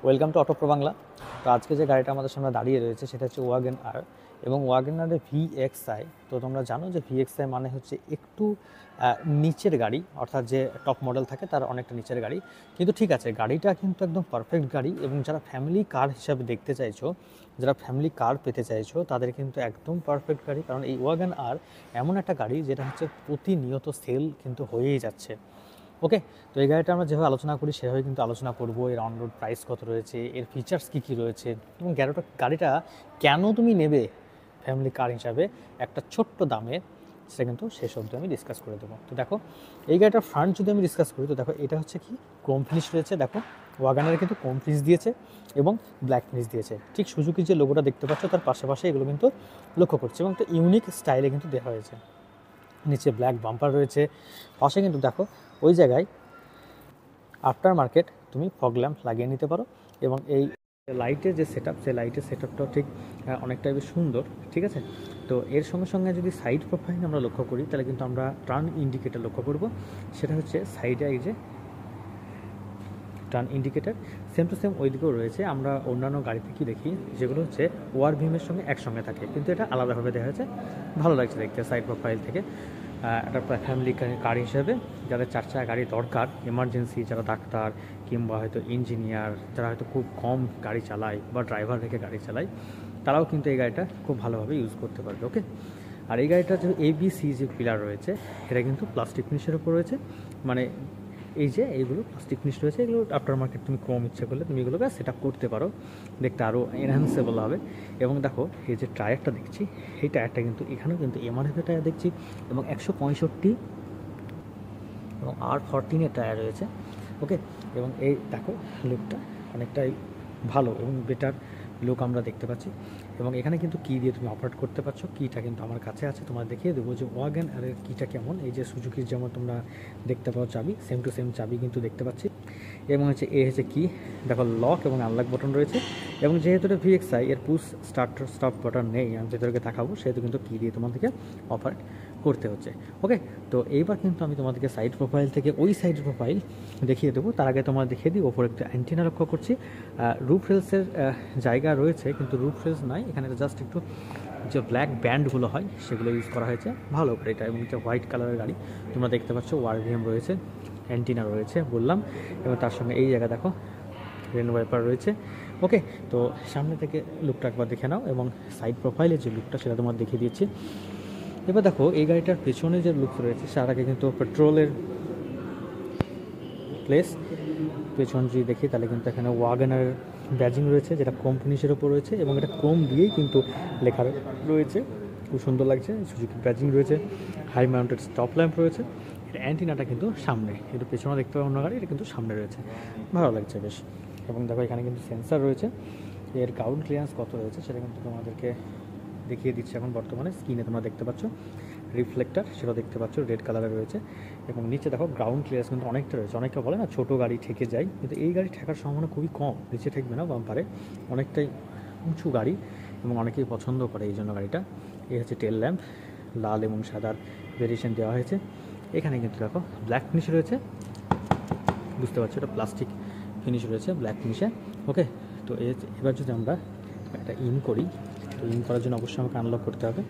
Welcome to auto pro Bangla. তো আজকে যে গাড়িটা আমাদের সামনে দাঁড়িয়ে রয়েছে সেটা হচ্ছে ওয়াগন আর এবং ওয়াগন আরের ভিএক্সআই। তো তোমরা জানো যে ভিএক্সআই মানে হচ্ছে একটু নিচের গাড়ি, অর্থাৎ যে টপ মডেল থাকে তার অনেকটা নিচের গাড়ি। কিন্তু ঠিক আছে, গাড়িটা কিন্তু একদম পারফেক্ট গাড়ি এবং যারা ফ্যামিলি কার হিসাবে দেখতে চাইছো, যারা ফ্যামিলি কার পেতে চাইছো তাদের কিন্তু একদম পারফেক্ট গাড়ি। কারণ এই ওয়াগন আর এমন একটা গাড়ি যেটা হচ্ছে প্রতিনিয়ত সেল কিন্তু হয়েই যাচ্ছে। ওকে, তো এই গাড়িটা আমরা যেভাবে আলোচনা করি সেভাবে কিন্তু আলোচনা করব। এর অন রোড প্রাইস কত রয়েছে, এর ফিচার্স কী কী রয়েছে এবং গাড়িটা কেন তুমি নেবে ফ্যামিলি কার হিসাবে একটা ছোট্ট দামে, সেটা কিন্তু শেষ অবধি আমি ডিসকাস করে দেবো। তো দেখো, এই গাড়িটার ফ্রন্ট যদি আমি ডিসকাস করি, তো দেখো এটা হচ্ছে কি ক্রোম ফিনিশ রয়েছে। দেখো ওয়াগানের কিন্তু ক্রোম ফিনিশ দিয়েছে এবং ব্ল্যাক ফিনিশ দিয়েছে। ঠিক সুজুকির যে লোগোটা দেখতে পাচ্ছ তার পাশাপাশি এগুলো কিন্তু লক্ষ্য করছে এবং একটা ইউনিক স্টাইলে কিন্তু দেওয়া হয়েছে। নিচে ব্ল্যাক বাম্পার রয়েছে, পাশে কিন্তু দেখো ওই জায়গায় আফটার মার্কেট তুমি ফগ ল্যাম্প লাগিয়ে নিতে পারো এবং এই লাইটের যে সেটআপ, সেই লাইটের সেটআপটাও ঠিক অনেকটাই বেশ সুন্দর। ঠিক আছে, তো এর সঙ্গে সঙ্গে যদি সাইড প্রোফাইল আমরা লক্ষ্য করি তাহলে কিন্তু আমরা টার্ন ইন্ডিকেটর লক্ষ্য করব। সেটা হচ্ছে সাইডে এই যে turn indicator same to same ওই দিকেও রয়েছে। আমরা অন্যান্য গাড়িতে কি দেখি যেগুলো হচ্ছে ওয়ার ভিমের সঙ্গে একসঙ্গে থাকে, কিন্তু এটা আলাদাভাবে দেখা যাচ্ছে, ভালো লাগছে দেখতে সাইড প্রোফাইল থেকে। একটা ফ্যামিলি কার হিসেবে যাদের 4 চাকা গাড়ি দরকার, এমার্জেন্সি যারা ডাক্তার কিংবা হয়তো ইঞ্জিনিয়ার, যারা হয়তো খুব কম গাড়ি চালায় বা ড্রাইভার রেখে গাড়ি চালায়, তারাও কিন্তু এই গাড়িটা খুব ভালোভাবে ইউজ করতে পারবে। ওকে, আর এই গাড়িটার যে ABC যে পিলার রয়েছে এটা কিন্তু প্লাস্টিক ফিনিশের উপর রয়েছে। মানে এই যে এইগুলো প্লাস্টিক ফিনিশ রয়েছে, এগুলো আফটার মার্কেট তুমি কম ইচ্ছে করলে তুমি এগুলোকে সেট আপ করতে পারো, দেখতে আরও এনহ্যান্সেবল হবে। এবং দেখো এই যে টায়ারটা দেখছি, এই টায়ারটা কিন্তু এখানেও কিন্তু MRF টায়ার দেখছি এবং 165 এবং R14 টায়ার রয়েছে। ওকে, এবং এই দেখো লুকটা অনেকটাই ভালো এবং বেটার লুক আমরা দেখতে পাচ্ছি। এবং এখানে কিন্তু কি দিয়ে তুমি অপারেট করতে পারছো, কিটা কিন্তু আমার কাছে আছে, তোমার দেখিয়ে দেবো যে ওয়াগন আর কিটা কেমন। এই যে সুজুকির যেমন তোমরা দেখতে পাও চাবি, সেম টু সেম চাবি কিন্তু দেখতে পাচ্ছি। এবং হচ্ছে এ হচ্ছে কি, দেখো লক এবং আনলক বাটন রয়েছে। এবং যেহেতু এটা ভিএক্সআই, এর পুশ স্টপ বাটন নেই, আমি ভেতরকে দেখাবো, সেহেতু কিন্তু কি দিয়ে তোমাদেরকে অপারেট করতে হচ্ছে। ওকে, তো এইবার কিন্তু আমি তোমাদেরকে সাইড প্রোফাইল থেকে ওই সাইড প্রোফাইল দেখিয়ে দেবো। তার আগে তোমরা দেখিয়ে দিই ওপরে একটা অ্যান্টিনা লক্ষ্য করছি। রুফ রেলসের জায়গা রয়েছে, কিন্তু রুফ রেলস নয়, এখানে জাস্ট একটু যে ব্ল্যাক ব্যান্ডগুলো হয় সেগুলো ইউজ করা হয়েছে। ভালো গাড়িটা এবং এটা হোয়াইট কালারের গাড়ি, তোমরা দেখতে পাচ্ছ ওয়ারভিএম রয়েছে, অ্যান্টিনা রয়েছে বললাম, এবং তার সঙ্গে এই জায়গা দেখো রেন ওয়াইপার রয়েছে। ওকে, তো সামনে থেকে লুকটা একবার দেখে নাও এবং সাইড প্রোফাইলের যে লুকটা সেটা তোমার দেখিয়ে দিচ্ছি। এবার দেখো এই গাড়িটার পেছনে যে লুক রয়েছে, তার আগে কিন্তু পেট্রোলের প্লেস পেছন যদি দেখি তাহলে কিন্তু এখানে ওয়াগনার ব্যাজিং রয়েছে, যেটা ক্রোম ফিনিশের ওপর রয়েছে এবং এটা ক্রোম দিয়েই কিন্তু লেখা রয়েছে, খুব সুন্দর লাগছে। সুজুকি ব্যাজিং রয়েছে, হাই মাউন্টেড স্টপ ল্যাম্প রয়েছে। এটা অ্যান্টিনাটা কিন্তু সামনে, একটু পেছনে দেখতে পাবো অন্য গাড়ি, এটা কিন্তু সামনে রয়েছে, ভালো লাগছে বেশ। এবং দেখো এখানে কিন্তু সেন্সার রয়েছে, এর গ্রাউন্ড ক্লিয়ারেন্স কত রয়েছে সেটা কিন্তু তোমাদেরকে দেখিয়ে দিচ্ছে এখন বর্তমানে স্ক্রিনে তোমরা দেখতে পাচ্ছ। রিফ্লেক্টার সেটা দেখতে পাচ্ছ রেড কালারের রয়েছে এবং নিচে দেখো গ্রাউন্ড ক্লিয়ারেন্স কিন্তু অনেকটা রয়েছে। অনেকে বলে না ছোটো গাড়ি ঠেকে যায়, কিন্তু এই গাড়ি ঠেকার সম্ভাবনা খুবই কম, নিচে ঠেকবে না বাম্পারে, অনেকটাই উঁচু গাড়ি এবং অনেকেই পছন্দ করে এই জন্য গাড়িটা। এই হচ্ছে টেল ল্যাম্প, লাল এবং সাদার ভেরিয়েশন দেওয়া হয়েছে। এখানে কিন্তু দেখো ব্ল্যাক ফিনিশ রয়েছে, বুঝতে পারছো এটা প্লাস্টিক ফিনিশ রয়েছে ব্ল্যাক ফিনিশে। ওকে, তো এবার যদি আমরা একটা ইন করি, তো ইন করার জন্য অবশ্যই আমাকে আনলক করতে হবে।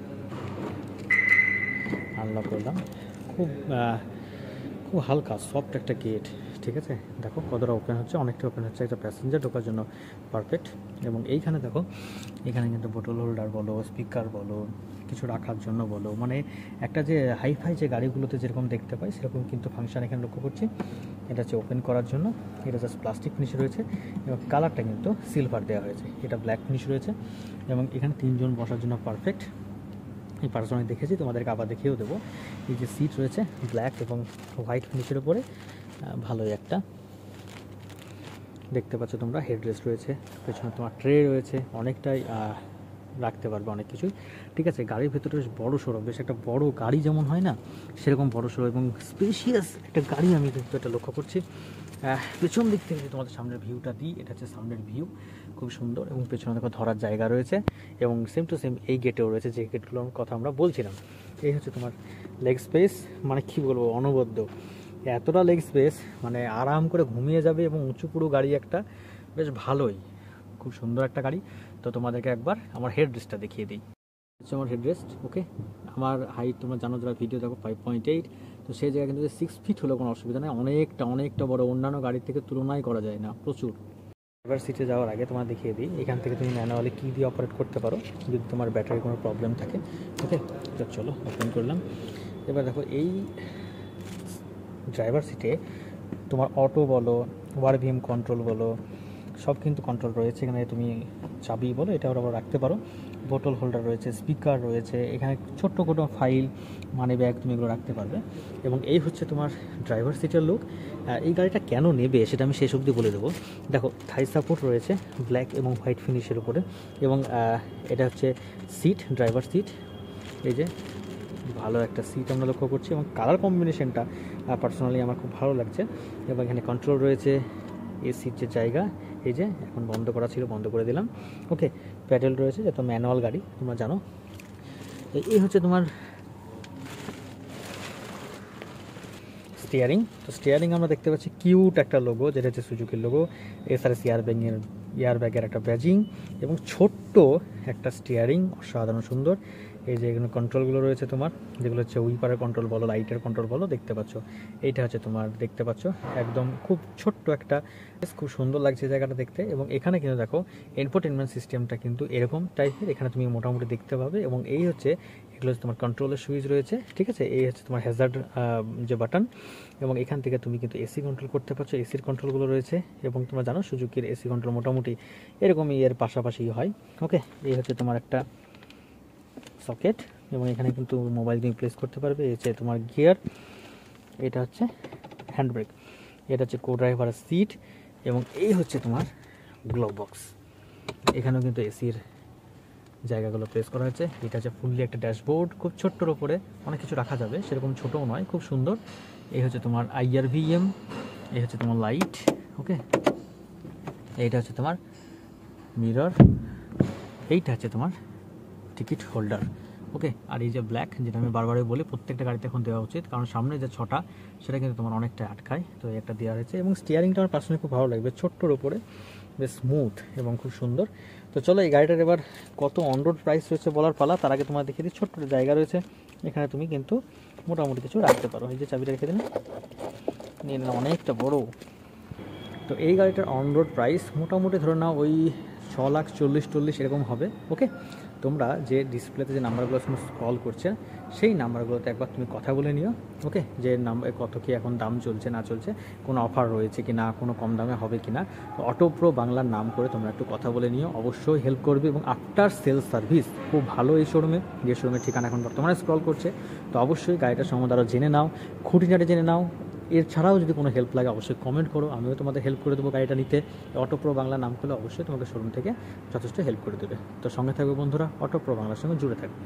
আনলক করলাম, খুব খুব হালকা সফট একটা গেট। ঠিক আছে, দেখো কতটা ওপেন হচ্ছে, অনেকটা ওপেন হচ্ছে, একটা প্যাসেঞ্জার ঢোকার জন্য পারফেক্ট। এবং এইখানে দেখো, এখানে কিন্তু বোতল হোল্ডার বলো, স্পিকার বলো, কিছু রাখার জন্য বলো, মানে একটা যে হাইফাই যে গাড়িগুলোতে যেরকম দেখতে পাই সেরকম কিন্তু ফাংশন এখানে লক্ষ্য করছি। এটা হচ্ছে ওপেন করার জন্য, এটা জাস্ট প্লাস্টিক ফিনিশ রয়েছে এবং কালারটা কিন্তু সিলভার দেওয়া হয়েছে, এটা ব্ল্যাক ফিনিশ রয়েছে। এবং এখানে 3 জন বসার জন্য পারফেক্ট। এই পার্সোনালি দেখেছি, তোমাদেরকে আবার দেখিয়েও দেবো। এই যে সিট রয়েছে ব্ল্যাক এবং হোয়াইট ফিনিশের উপরে, ভালোই একটা দেখতে পাচ্ছ তোমরা। হেডরেস্ট রয়েছে, পেছনে তোমার ট্রে রয়েছে, অনেকটাই রাখতে পারবে অনেক কিছুই। ঠিক আছে, গাড়ির ভেতরে বেশ বড়ো সড়ো, বেশ একটা বড় গাড়ি যেমন হয় না সেরকম বড়ো সড়ো এবং স্পেশিয়াস একটা গাড়ি আমি কিন্তু এটা লক্ষ্য করছি। পেছন দিক থেকে তোমাদের সামনের ভিউটা দিই, এটা হচ্ছে সামনের ভিউ, খুব সুন্দর। এবং পেছনে দেখো ধরার জায়গা রয়েছে এবং সেম টু সেম এই গেটেও রয়েছে, যে গেটগুলোর কথা আমরা বলছিলাম। এই হচ্ছে তোমার লেগ স্পেস, মানে কি বলবো অনবদ্য, এতটা লেগ স্পেস, মানে আরাম করে ঘুমিয়ে যাবে এবং উঁচু পুরো গাড়ি একটা, বেশ ভালোই, খুব সুন্দর একটা গাড়ি। তো তোমাদেরকে একবার আমার হেড রেস্টটা দেখিয়ে দিই। হচ্ছে আমার হেড রেস্ট। ওকে, আমার হাইট তোমরা জানো যারা ভিডিও দেখো 5.8, তো সেই জায়গায় কিন্তু 6 ফিট হলেও কোনো অসুবিধা নেই, অনেকটা বড়, অন্যান্য গাড়ির থেকে তুলনাই করা যায় না, প্রচুর। ড্রাইভার সিটে যাওয়ার আগে তোমার দেখিয়ে দিই, এখান থেকে তুমি ম্যানুয়ালি কী দিয়ে অপারেট করতে পারো যদি তোমার ব্যাটারির কোনো প্রবলেম থাকে। ওকে, তো চলো ওপেন করলাম। এবার দেখো এই ড্রাইভার সিটে তোমার অটো বলো, ওয়ারভিএম কন্ট্রোল বলো, সব কিন্তু কন্ট্রোল রয়েছে। এখানে তুমি চাবি বলো এটা ওরা রাখতে পারো, বোতল হোল্ডার রয়েছে, স্পিকার রয়েছে, এখানে ছোট্ট কোনো ফাইল, মানি ব্যাগ তুমি এগুলো রাখতে পারবে। এবং এই হচ্ছে তোমার ড্রাইভার সিটের লুক। এই গাড়িটা কেন নেবে সেটা আমি শেষ অবধি বলে দেবো। দেখো থাই সাপোর্ট রয়েছে ব্ল্যাক এবং হোয়াইট ফিনিশের উপরে, এবং এটা হচ্ছে সিট, ড্রাইভার সিট। এই যে ভালো একটা সিট আমরা লক্ষ্য করছি, এবং কালার কম্বিনেশনটা পার্সোনালি আমার খুব ভালো লাগছে। এবং এখানে কন্ট্রোল রয়েছে, এসির যে জায়গা, এই যে এখন বন্ধ করা ছিল বন্ধ করে দিলাম। ওকে, প্যাডেল রয়েছে, যত ম্যানুয়াল গাড়ি তোমরা জানো। এই হচ্ছে তোমার স্টিয়ারিং। তো স্টিয়ারিং আমরা দেখতে পাচ্ছি কিউট একটা লোগো, যেটা হচ্ছে সুজুকির লোগো, এসআরএস এয়ারব্যাগের একটা ব্যাজিং, এবং ছোট্ট একটা স্টিয়ারিং, অসাধারণ সুন্দর। এই যে এখানে কন্ট্রোলগুলো রয়েছে তোমার, যেগুলো হচ্ছে উইপারের কন্ট্রোল বলো, লাইটের কন্ট্রোল বলো, দেখতে পাচ্ছ। এইটা হচ্ছে তোমার দেখতে পাচ্ছ একদম খুব ছোট্ট একটা, খুব সুন্দর লাগছে জায়গাটা দেখতে। এবং এখানে কিন্তু দেখো এনফোটেনমেন্ট সিস্টেমটা কিন্তু এরকম টাইপের, এখানে তুমি মোটামুটি দেখতে পাবে। এবং এই হচ্ছে এগুলো হচ্ছে তোমার কন্ট্রোলের সুইচ রয়েছে, ঠিক আছে। এই হচ্ছে তোমার হ্যাজার্ড যে বাটন, এবং এখান থেকে তুমি কিন্তু এসি কন্ট্রোল করতে পারছো, এসির কন্ট্রোলগুলো রয়েছে। এবং তোমরা জানো সুজুকির এসি কন্ট্রোল মোটামুটি এরকমই, এর পাশাপাশি হয়। ওকে, এই হচ্ছে তোমার একটা সকেট, এবং এখানে কিন্তু মোবাইল তুমি প্লেস করতে পারবে। এই হচ্ছে তোমার গিয়ার, এটা হচ্ছে হ্যান্ড ব্রেক, এটা হচ্ছে কো ড্রাইভারের সিট, এবং এই হচ্ছে তোমার গ্লোভ বক্স। এখানেও কিন্তু এসির জায়গাগুলো প্লেস করা হয়েছে। এটা হচ্ছে ফুললি একটা ড্যাশবোর্ড, খুব ছোট্টর ওপরে অনেক কিছু রাখা যাবে, সেরকম ছোটও নয়, খুব সুন্দর। এই হচ্ছে তোমার IRVM, এই হচ্ছে তোমার লাইট। ওকে, এইটা হচ্ছে তোমার মিরর, এইটা হচ্ছে তোমার টিকিট হোল্ডার। ওকে, আর এই যে ব্ল্যাক, যেটা আমি বারবারই বলি প্রত্যেকটা গাড়িতে এখন দেওয়া উচিত, কারণ সামনে যে 6টা সেটা কিন্তু তোমার অনেকটা আটকায়, তো একটা দেওয়া হয়েছে। এবং স্টিয়ারিংটা আমার পার্সোনালি খুব ভালো লাগবে, ছোট্টর উপরে বেশ স্মুথ এবং খুব সুন্দর। তো চলো এই গাড়িটার এবার কত অন রোড প্রাইস রয়েছে বলার পালা। তার আগে তোমার দেখিয়ে দিই, ছোট্ট জায়গা রয়েছে এখানে, তুমি কিন্তু মোটামুটি কিছু রাখতে পারো। এই যে চাবিটা রেখে দিন, নিয়ে নিলাম, অনেকটা বড়। তো এই গাড়িটার অন রোড প্রাইস মোটামুটি ধরে নাও ওই 6,40,000 এরকম হবে। ওকে, তোমরা যে ডিসপ্লেতে যে নাম্বারগুলো স্ক্রল করছে সেই নাম্বারগুলোতে একবার তুমি কথা বলে নিও। ওকে, যে নাম্বার কত কি এখন দাম চলছে না চলছে, কোনো অফার রয়েছে কি না, কোনো কম দামে হবে কি না। তো অটো প্রো বাংলার নাম করে তোমরা একটু কথা বলে নিও, অবশ্যই হেল্প করবে। এবং আফটার সেল সার্ভিস খুব ভালো এই শোরুমে, যে শোরুমের ঠিকানা এখন বর্তমানে স্ক্রল করছে। তো অবশ্যই গাড়িটার সম্বন্ধে আরও জেনে নাও, খুঁটিনাটি জেনে নাও। এছাড়াও যদি কোনো হেল্প লাগে অবশ্যই কমেন্ট করো, আমিও তোমাদের হেল্প করে দেবো গাড়িটা নিতে। অটো প্রো বাংলা নাম করলে অবশ্যই তোমাকে শোরুম থেকে যথেষ্ট হেল্প করে দেবে। তো সঙ্গে থাকবে বন্ধুরা, অটো প্রো বাংলার সঙ্গে জুড়ে থাকবে।